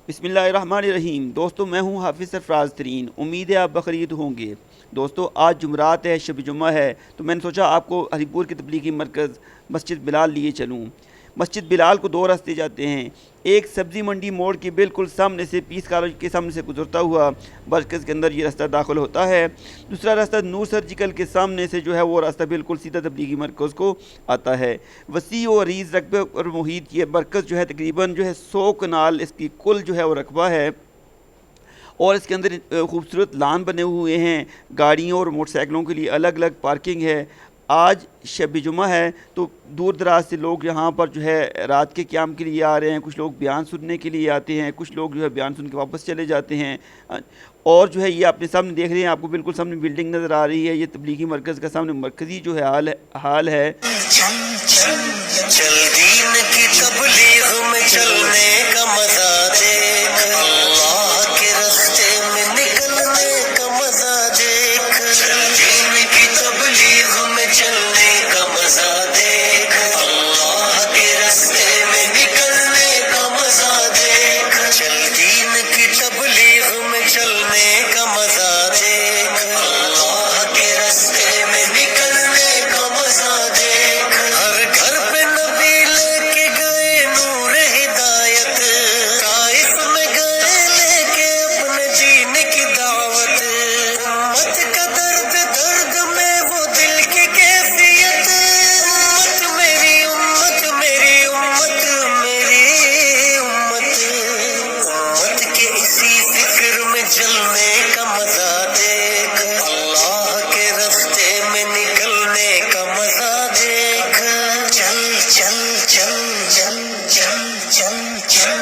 بسم اللہ الرحمن الرحیم۔ دوستو میں ہوں حافظ سرفراز ترین، امید ہے آپ بخیر ہوں گے۔ دوستو آج جمعرات ہے، شب جمعہ ہے، تو میں نے سوچا آپ کو ہری پور کے تبلیغی مرکز مسجد بلال لیے چلوں۔ مسجد بلال کو دو راستے جاتے ہیں، ایک سبزی منڈی موڑ کے بالکل سامنے سے پیس کالج کے سامنے سے گزرتا ہوا مرکز کے اندر یہ راستہ داخل ہوتا ہے، دوسرا راستہ نور سرجیکل کے سامنے سے جو ہے وہ راستہ بالکل سیدھا تبلیغی مرکز کو آتا ہے۔ وسیع و عریض رقبے اور محیط یہ مرکز جو ہے تقریباً 100 کنال اس کی کل جو ہے وہ رقبہ ہے، اور اس کے اندر خوبصورت لان بنے ہوئے ہیں، گاڑیوں اور موٹر سائیکلوں کے لیے الگ الگ پارکنگ ہے۔ آج شب جمعہ ہے تو دور دراز سے لوگ یہاں پر جو ہے رات کے قیام کے لیے آ رہے ہیں، کچھ لوگ بیان سننے کے لیے آتے ہیں، کچھ لوگ جو ہے بیان سن کے واپس چلے جاتے ہیں۔ اور جو ہے یہ اپنے سامنے دیکھ رہے ہیں، آپ کو بالکل سامنے بلڈنگ نظر آ رہی ہے، یہ تبلیغی مرکز کا سامنے مرکزی جو ہے حال ہے۔ چل دین کی تبلیغ میں چلنے کا مزہ دیکھ، اللہ کے راستے میں نکلنے کا مزہ دیکھ، چل دین کی تبلیغ میں چلنے کا مزہ دیکھ، اللہ کے راستے میں نکلنے کا مزہ دیکھ، چل دین کی تبلیغ میں چلنے کا مزہ دیکھ، اللہ کے راستے میں نکلنے کا مزہ دیکھ، ہر گھر پہ نبی لے کے گئے نور ہدایت، طائف میں گئے لے کے اپنے جینے کی دعوت، امت کا درد درد میں وہ دل کی کیفیت، امت میری امت میری امت میری امت، امت کے اسی فکر میں چلنے کا مزہ دیکھ، اللہ کے راستے میں نکلنے کا مزہ دیکھ، چل چل چل چل چل چل چل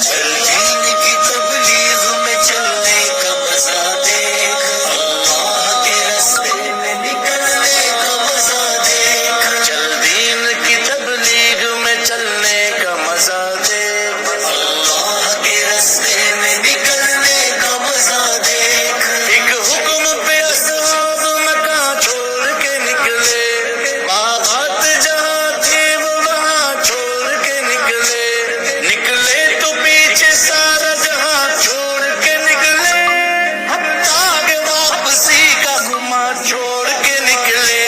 چل دین کی تبلیغ میں چلنے کا مزہ دیکھ، اللہ کے راستے میں نکلنے کا مزہ دیکھ، چل دین کی تبلیغ میں چلنے کا مزہ دیکھ، اللہ کے راستے میں نکلنے کا مزہ دیکھ، ایک حکم پہ اصحاب مکہ چھوڑ کے نکلے، باغات جہاں تھے وہ وہاں چھوڑ کے نکلے، نکلے تو پیچھے سارا جہاں چھوڑ کے نکلے، حتیٰ کہ واپسی کا گما چھوڑ کے نکلے،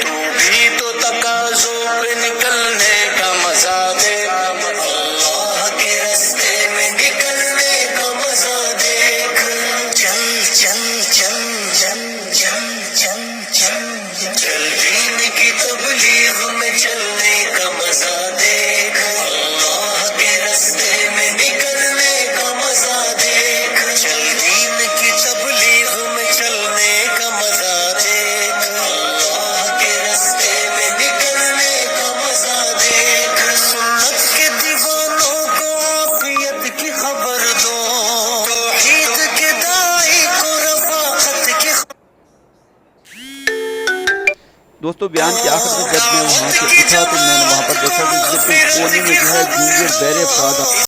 تو بھی تو تقاضوں پہ نکلنے کا مزہ دے، اللہ کے راستے میں نکلنے کا مزہ دیکھ، چل چل چل چل چل چل چل چل دین کی تبلیغ میں چلنے کا مزہ دیکھ، اللہ کے راستے میں نکلنے کا مزہ دیکھ، چل دین کی تبلیغ میں چلنے کا مزہ دیکھ، اللہ کے راستے میں نکلنے کا مزہ دیکھ، سنت کے دیوانوں کو عافیت کی خبر دو، توحید کے داعی کو رفاقت کی دوستو بیان کے آخر میں جب میں وہاں سے اٹھا تو میں نے وہاں پر دیکھا کہ بالکل کونے میں جو ہے جونیئر بہرے افراد